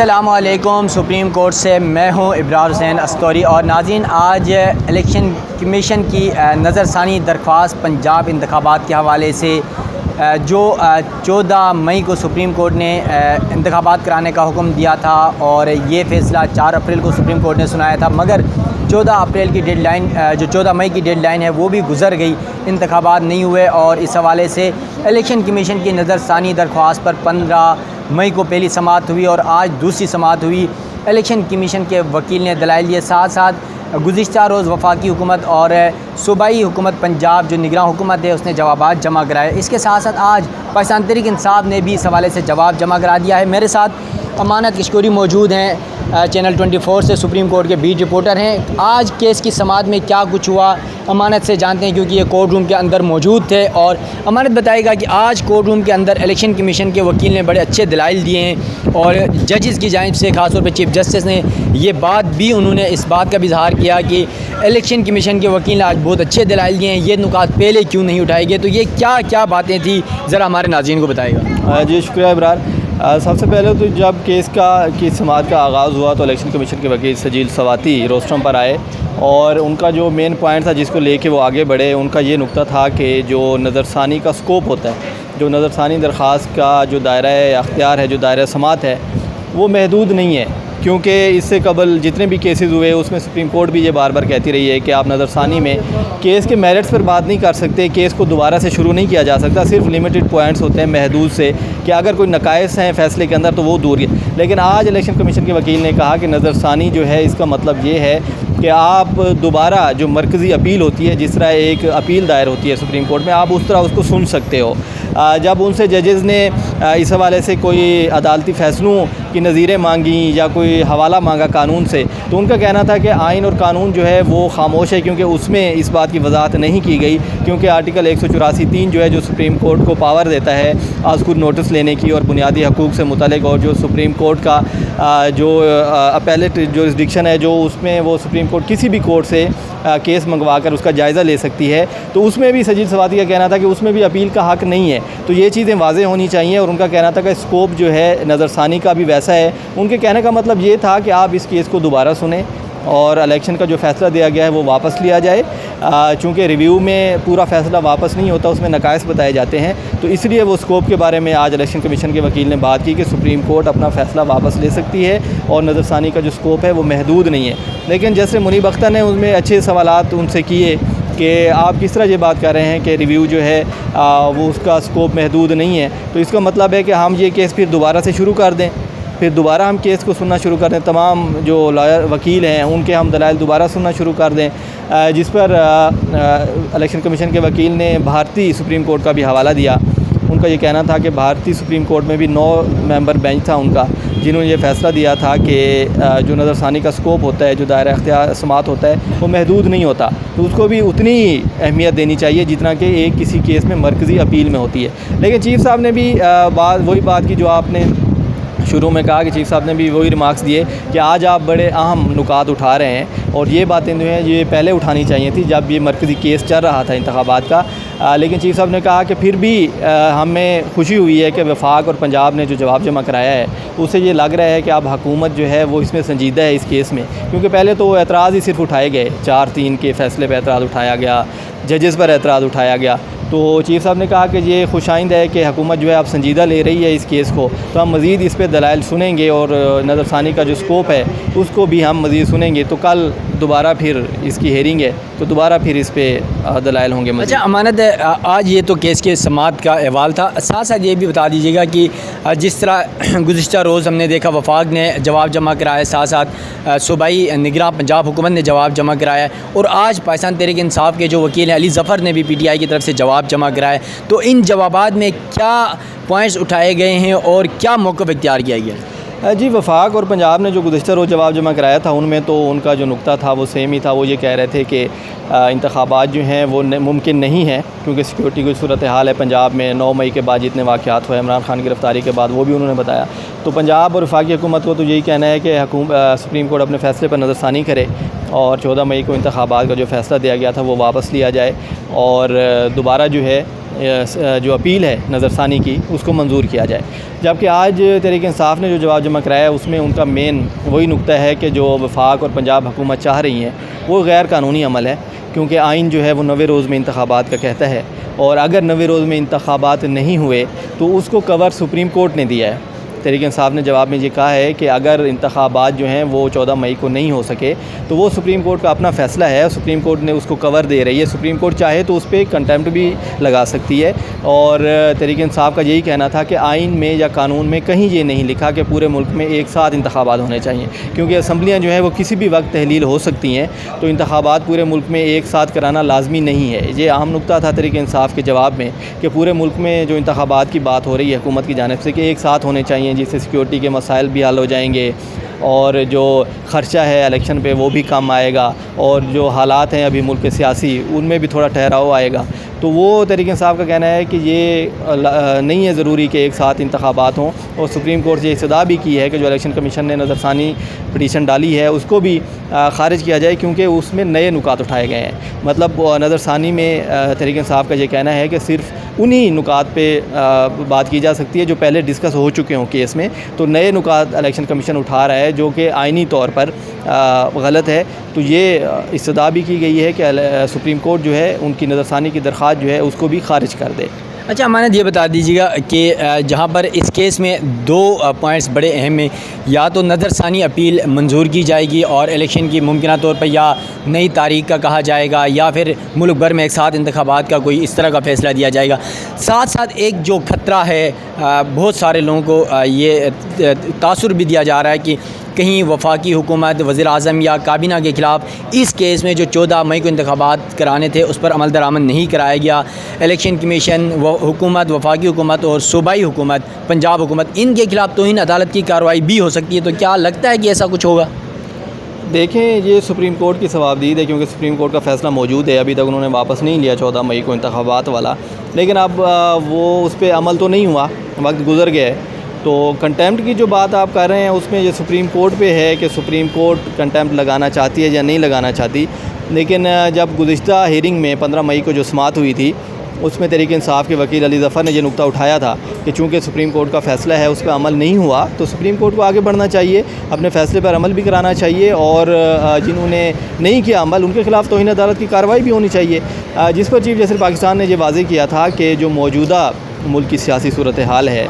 अस्सलामुअलैकुम। Supreme court से मैं हूं इब्रार हुसैन अस्तौरी। और नाज़रीन, आज इलेक्शन कमीशन की नज़रसानी दरख्वास्त पंजाब इंतखाबात के हवाले से जो 14 मई को सुप्रीम कोर्ट ने इंतखाबात कराने का हुक्म दिया था और ये फ़ैसला 4 अप्रैल को सुप्रीम कोर्ट ने सुनाया था, मगर 14 अप्रैल की डेडलाइन जो 14 मई की डेडलाइन है वो भी गुजर गई, इंतखाबात नहीं हुए। और इस हवाले से इलेक्शन कमीशन की नज़रसानी दरख्वास्त पर 15 मई को पहली समाअत हुई और आज दूसरी समाअत हुई। इलेक्शन कमीशन के वकील ने दलाइल दिए, साथ साथ गुज़िश्ता रोज़ वफाकी हुकूमत और सूबाई हुकूमत पंजाब जो निगरान हुकूमत है उसने जवाबात जमा कराए। इसके साथ साथ आज पाकिस्तान तहरीक इंसाफ ने भी इस हवाले से जवाब जमा करा दिया है। मेरे साथ अमानत किशकोरी मौजूद हैं, चैनल 24 से सुप्रीम कोर्ट के बीट रिपोर्टर हैं। आज केस की समाअत में क्या कुछ हुआ अमानत से जानते हैं, क्योंकि ये कोर्ट रूम के अंदर मौजूद थे। और अमानत बताएगा कि आज कोर्ट रूम के अंदर इलेक्शन कमीशन के वकील ने बड़े अच्छे दलाइल दिए हैं और जजेस की जानिब से खासतौर पर चीफ जस्टिस ने ये बात भी उन्होंने इस बात का भी इज़हार किया कि इलेक्शन कमीशन के वकील ने आज बहुत अच्छे दलाइल दिए हैं, ये नुकात पहले क्यों नहीं उठाए गए। तो ये क्या क्या बातें थी, ज़रा हमारे नाज़रीन को बताएगा। जी शुक्रिया इब्रार। सबसे पहले तो जब केस की समाअत का आगाज़ हुआ तो इलेक्शन कमीशन के वकील सजील सवाती रोस्टम पर आए और उनका जो मेन पॉइंट था जिसको लेके वो आगे बढ़े, उनका ये नुक्ता था कि जो नज़रसानी का स्कोप होता है, जो नज़रसानी दरख्वास्त का जो दायरा अख्तियार है, जो दायरा समाअत है, वो महदूद नहीं है। क्योंकि इससे कबल जितने भी केसेस हुए उसमें सुप्रीम कोर्ट भी ये बार बार कहती रही है कि आप नज़रसानी में केस के मेरिट्स पर बात नहीं कर सकते, केस को दोबारा से शुरू नहीं किया जा सकता, सिर्फ लिमिटेड पॉइंट्स होते हैं महदूद से कि अगर कोई नकाइस हैं फ़ैसले के अंदर तो वो दूर है। लेकिन आज इलेक्शन कमीशन के वकील ने कहा कि नज़रसानी जो है इसका मतलब ये है कि आप दोबारा जो मरकज़ी अपील होती है, जिस तरह एक अपील दायर होती है सुप्रीम कोर्ट में, आप उस तरह उसको सुन सकते हो। जब उनसे जजेज़ ने इस हवाले से कोई अदालती फ़ैसलों की नज़ीरें मांगी या कोई हवाला मांगा कानून से, तो उनका कहना था कि आइन और कानून जो है वो खामोश है, क्योंकि उसमें इस बात की वजाहत नहीं की गई। क्योंकि आर्टिकल 184(3 जो है जो सुप्रीम कोर्ट को पावर देता है आज खुद नोटिस लेने की और बुनियादी हकूक़ से मुतल्लिक़, और जो सुप्रीम कोर्ट का जो अपेलेट जुरिस्डिक्शन है, जो उसमें वो सुप्रीम कोर्ट किसी भी कोर्ट से केस मंगवा कर उसका जायज़ा ले सकती है, तो उसमें भी सजील सवाती का कहना था कि उसमें भी अपील का हक़ नहीं है। तो ये चीज़ें वाज़ेह होनी चाहिए। और उनका कहना था कि स्कोप जो है नज़रसानी का भी वैसा है। उनके कहने का मतलब ये था कि आप इस केस को दोबारा सुने और इलेक्शन का जो फ़ैसला दिया गया है वो वापस लिया जाए। चूँकि रिव्यू में पूरा फ़ैसला वापस नहीं होता, उसमें नकाइस बताए जाते हैं, तो इसलिए वो स्कोप के बारे में आज इलेक्शन कमीशन के वकील ने बात की कि सुप्रीम कोर्ट अपना फ़ैसला वापस ले सकती है और नज़रसानी का जो स्कोप है वो महदूद नहीं है। लेकिन जैसे मुनीब अख्तर ने उसमें अच्छे सवालात उनसे किए कि आप किस तरह ये बात कर रहे हैं कि रिव्यू जो है वो उसका स्कोप महदूद नहीं है, तो इसका मतलब है कि हम ये केस फिर दोबारा से शुरू कर दें, फिर दोबारा हम केस को सुनना शुरू कर दें, तमाम जो लॉयर वकील हैं उनके हम दलाइल दोबारा सुनना शुरू कर दें। जिस पर इलेक्शन कमीशन के वकील ने भारतीय सुप्रीम कोर्ट का भी हवाला दिया। उनका ये कहना था कि भारतीय सुप्रीम कोर्ट में भी 9 मेंबर बेंच था उनका, जिन्होंने ये फ़ैसला दिया था कि जो नज़रसानी का स्कोप होता है, जो दायरा अख्तियार समाअत होता है, वो महदूद नहीं होता, तो उसको भी उतनी ही अहमियत देनी चाहिए जितना कि एक किसी केस में मरकज़ी अपील में होती है। लेकिन चीफ़ साहब ने भी वही बात की जो आपने शुरू में कहा कि चीफ साहब ने भी वही रिमार्क्स दिए कि आज आप बड़े अहम नुकात उठा रहे हैं और ये बातें जो हैं ये पहले उठानी चाहिए थी जब ये मरकज़ी केस चल रहा था इंतखाबात का। लेकिन चीफ साहब ने कहा कि फिर भी हमें खुशी हुई है कि वफाक और पंजाब ने जो जवाब जमा कराया है उससे ये लग रहा है कि अब हुकूमत जो है वो इसमें संजीदा है इस केस में। क्योंकि पहले तो एतराज़ ही सिर्फ उठाए गए, 4-3 के फ़ैसले पर एतराज़ उठाया गया, जजेस पर एतराज़ उठाया गया। तो चीफ साहब ने कहा कि ये खुशाइंद है कि हुकूमत जो है अब संजीदा ले रही है इस केस को, तो हम मज़ीद इस पर दलाइल सुनेंगे और नज़रसानी का जो स्कोप है उसको भी हम मज़ीद सुनेंगे। तो कल दोबारा फिर इसकी हेयरिंग है तो दोबारा फिर इस पर दलाइल होंगे। अच्छा अमानत, आज ये तो केस के समाअत का अहवाल था, साथ साथ ये भी बता दीजिएगा कि जिस तरह गुज़िश्ता रोज़ हमने देखा वफाक ने जवाब जमा कराया, साथ साथ सूबाई निगरान पंजाब हुकूमत ने जवाब जमा कराया और आज पाकिस्तान तहरीक इंसाफ के जो वकील हैं अली ज़फ़र ने भी PTI की तरफ से जवाब जमा कराया। तो इन जवाबात में क्या पॉइंट्स उठाए गए हैं और क्या मौक़िफ़ इख्तियार किया गया? जी वफाक और पंजाब ने जो गुज़िश्ता रोज़ जवाब जमा कराया था उनमें तो उनका जो नुक्ता था वो सेम ही था। वो ये कह रहे थे कि इंतखाबात जो हैं वो मुमकिन नहीं है क्योंकि सिक्योरिटी की सूरत हाल है पंजाब में। 9 मई के बाद जितने वाक़यात हुए इमरान खान की गिरफ़्तारी के बाद वो भी उन्होंने बताया। तो पंजाब और वफाकी हुकूमत को तो यही कहना है कि सुप्रीम कोर्ट अपने फ़ैसले पर नज़रसानी करे और 14 मई को इंतखाबात का जो फ़ैसला दिया गया था वो वापस लिया जाए और दोबारा जो है जो अपील है नज़रसानी की उसको मंजूर किया जाए। जबकि आज तहरीक इंसाफ ने जो जवाब जमा कराया है उसमें उनका मेन वही नुक्ता है कि जो वफाक और पंजाब हुकूमत चाह रही हैं वो गैर कानूनी अमल है, क्योंकि आइन जो है वो 90 रोज़ में इंतखाबात का कहता है, और अगर 90 रोज़ में इंतखाबात नहीं हुए तो उसको कवर सुप्रीम कोर्ट ने दिया है। तहरीक इंसाफ ने जवाब में ये कहा है कि अगर इंतखाबात जो हैं वो 14 मई को नहीं हो सके तो वो सुप्रीम कोर्ट का अपना फ़ैसला है, सुप्रीम कोर्ट ने उसको कवर दे रही है। सुप्रीम कोर्ट चाहे तो उस पर कंटेम्प्ट भी लगा सकती है। और तहरीक इंसाफ का यही कहना था कि आइन में या कानून में कहीं ये नहीं लिखा कि पूरे मुल्क में एक साथ इंतखाबात होने चाहिए, क्योंकि असम्बलियाँ जो हैं वो किसी भी वक्त तहलील हो सकती हैं, तो इंतखाबात पूरे मुल्क में एक साथ कराना लाजमी नहीं है। ये अहम नुक्ता था तहरीक इंसाफ के जवाब में कि पूरे मुल्क में जो इंतखाबात की बात हो रही है हुकूमत की जानिब से कि एक साथ होने चाहिए, जिससे सिक्योरिटी के मसाइल भी हल हो जाएंगे और जो ख़र्चा है इलेक्शन पे वो भी कम आएगा, और जो हालात हैं अभी मुल्क के सियासी उनमें भी थोड़ा ठहराव आएगा। तो वो तहरीक इंसाफ का कहना है कि ये नहीं है ज़रूरी कि एक साथ इंतखाबात हों, और सुप्रीम कोर्ट से ये इस्तदा भी की है कि जो इलेक्शन कमीशन ने नज़रसानी पटिशन डाली है उसको भी ख़ारिज किया जाए, क्योंकि उसमें नए नुकात उठाए गए हैं। मतलब नज़रसानी में तहरीक इंसाफ का ये कहना है कि सिर्फ उन्हीं नुकात पे बात की जा सकती है जो पहले डिस्कस हो चुके हों केस में, तो नए नुकात इलेक्शन कमीशन उठा रहा है जो कि आइनी तौर पर गलत है। तो ये इस्तदा भी की गई है कि सुप्रीम कोर्ट जो है उनकी नज़रसानी की दरख्वास्त जो है उसको भी खारिज कर दे। अच्छा अमानत, ये बता दीजिएगा कि जहाँ पर इस केस में दो पॉइंट्स बड़े अहम हैं, या तो नज़रसानी अपील मंजूर की जाएगी और इलेक्शन की मुमकिन तौर पर या नई तारीख का कहा जाएगा, या फिर मुल्क भर में एक साथ इंतखाबात का कोई इस तरह का फ़ैसला दिया जाएगा। साथ साथ एक जो ख़तरा है, बहुत सारे लोगों को ये तासुर भी दिया जा रहा है कि कहीं वफाकी हुकूमत, वज़ीर-ए-आज़म या काबीना के ख़िलाफ़ इस केस में जो 14 मई को इंतखाबात कराने थे उस पर अमल दरामद नहीं कराया गया। इलेक्शन कमीशन, हुकूमत, वफाकी हुकूमत और सूबाई हुकूमत, पंजाब हुकूमत, इनके ख़िलाफ़ तौहीन अदालत की कार्रवाई भी हो सकती है। तो क्या लगता है कि ऐसा कुछ होगा? देखें, ये सुप्रीम कोर्ट की सवाबदीद है, क्योंकि सुप्रीम कोर्ट का फ़ैसला मौजूद है। अभी तक उन्होंने वापस नहीं लिया 14 मई को इंतखाबात वाला, लेकिन अब वो उस पर अमल तो नहीं हुआ, वक्त गुजर गया है। तो कंटेम्प्ट की जो बात आप कर रहे हैं उसमें ये सुप्रीम कोर्ट पे है कि सुप्रीम कोर्ट कंटेम्प्ट लगाना चाहती है या नहीं लगाना चाहती। लेकिन जब गुज़िश्ता हियरिंग में 15 मई को जो समाअत हुई थी उसमें तहरीक इंसाफ के वकील अली ज़फ़र ने यह नुक्ता उठाया था कि चूँकि सुप्रीम कोर्ट का फ़ैसला है उस पर अमल नहीं हुआ तो सुप्रीम कोर्ट को आगे बढ़ना चाहिए, अपने फ़ैसले पर अमल भी कराना चाहिए, और जिन्होंने नहीं किया अमल उनके ख़िलाफ़ तौहीन अदालत की कार्रवाई भी होनी चाहिए। जिस पर चीफ जस्टिस पाकिस्तान ने यह वाज़ेह किया था कि जो मौजूदा मुल्क की सियासी सूरत हाल है,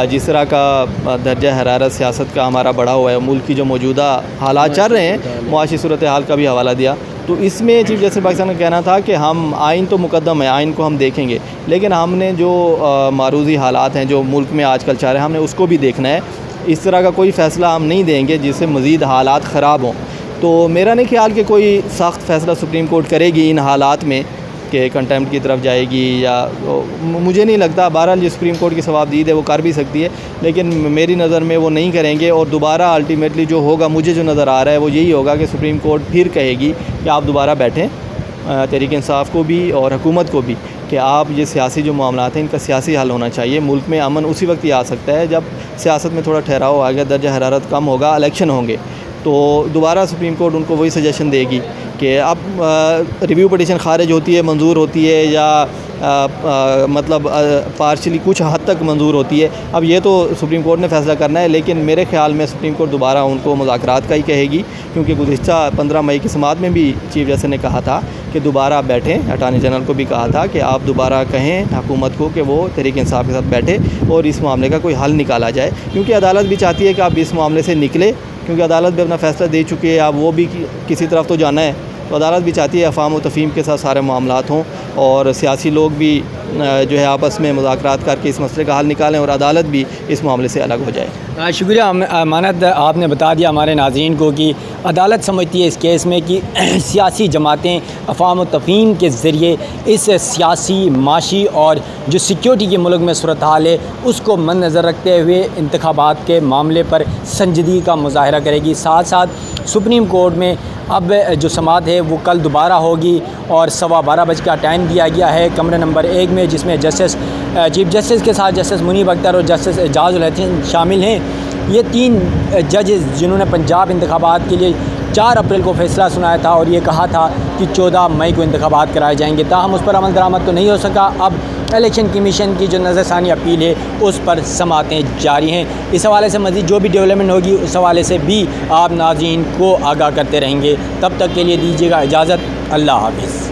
जिस तरह का दर्जा हरारत सियासत का हमारा बढ़ा हुआ है, मुल्क की जो मौजूदा हालात चल रहे हैं, मुआशी सूरत हाल का भी हवाला दिया। तो इसमें चीफ जस्टिस पाकिस्तान का कहना था कि हम आइन तो मुकद्दम है, आइन को हम देखेंगे, लेकिन हमने जो मारूजी हालात हैं जो मुल्क में आजकल चल रहे हैं हमने उसको भी देखना है। इस तरह का कोई फ़ैसला हम नहीं देंगे जिससे मज़ीद हालात ख़राब हों। तो मेरा नहीं ख्याल कि कोई सख्त फ़ैसला सुप्रीम कोर्ट करेगी इन हालात में कि कंटेम्प्ट की तरफ जाएगी, या मुझे नहीं लगता। बहरहाल जो सुप्रीम कोर्ट की सवाबदीद है वो कर भी सकती है, लेकिन मेरी नज़र में वो नहीं करेंगे। और दोबारा अल्टीमेटली जो होगा, मुझे जो नज़र आ रहा है वो यही होगा कि सुप्रीम कोर्ट फिर कहेगी कि आप दोबारा बैठें, तहरीक इंसाफ को भी और हुकूमत को भी, कि आप ये सियासी जो मामलात हैं इनका सियासी हल होना चाहिए। मुल्क में अमन उसी वक्त ही आ सकता है जब सियासत में थोड़ा ठहराव आ गया, दर्जा हरारत कम होगा, इलेक्शन होंगे, तो दोबारा सुप्रीम कोर्ट उनको वही सजेशन देगी कि अब रिव्यू पटिशन खारिज होती है, मंजूर होती है, या मतलब पार्शली कुछ हद तक मंजूर होती है। अब ये तो सुप्रीम कोर्ट ने फ़ैसला करना है, लेकिन मेरे ख़्याल में सुप्रीम कोर्ट दोबारा उनको मुज़ाकरात का ही कहेगी, क्योंकि गुज़िश्ता 15 मई की समाअत में भी चीफ जस्टिस ने कहा था कि दोबारा बैठें। अटॉर्नी जनरल को भी कहा था कि आप दोबारा कहें हुकूमत को कि वो तहरीक इंसाफ के साथ बैठे और इस मामले का कोई हल निकाला जाए, क्योंकि अदालत भी चाहती है कि आप इस मामले से निकले, क्योंकि अदालत भी अपना फ़ैसला दे चुकी है। अब वो भी किसी तरफ तो जाना है, तो अदालत भी चाहती है अफ़ाम व तफ़हीम के साथ सारे मामलात हों, और सियासी लोग भी जो है आपस में मुज़ाकरात करके इस मसले का हल निकालें, और अदालत भी इस मामले से अलग हो जाए। शुक्रिया अमानत, आपने बता दिया हमारे नाज़रीन को कि अदालत समझती है इस केस में कि सियासी जमातें अफ़ाम व तफ़हीम के ज़रिए इस सियासी, माशी और जो सिक्योरिटी के मुल्क में सूरत हाल है उसको मद्देनज़र रखते हुए इंतखाबात के मामले पर संजीदगी का मुज़ाहरा करेगी। साथ साथ सुप्रीम कोर्ट में अब जो समाअत है वो कल दोबारा होगी, और 12:15 का टाइम दिया गया है कमरे नंबर 1 में, जिसमें जस्टिस चीफ जस्टिस के साथ जस्टिस मुनीब अख्तर और जस्टिस एजाज़ उल हसन शामिल हैं। ये 3 जजेस जिन्होंने पंजाब इंतखाबात के लिए 4 अप्रैल को फ़ैसला सुनाया था और ये कहा था कि 14 मई को इंतखाबात कराए जाएंगे। ताहम उस पर अमल दरामद तो नहीं हो सका। अब इलेक्शन कमीशन की जो नज़रसानी अपील है उस पर समातें जारी हैं। इस हवाले से मज़ीद जो भी डेवलपमेंट होगी उस हवाले से भी आप नाज़रीन को आगाह करते रहेंगे। तब तक के लिए दीजिएगा इजाज़त। अल्लाह हाफ़िज़।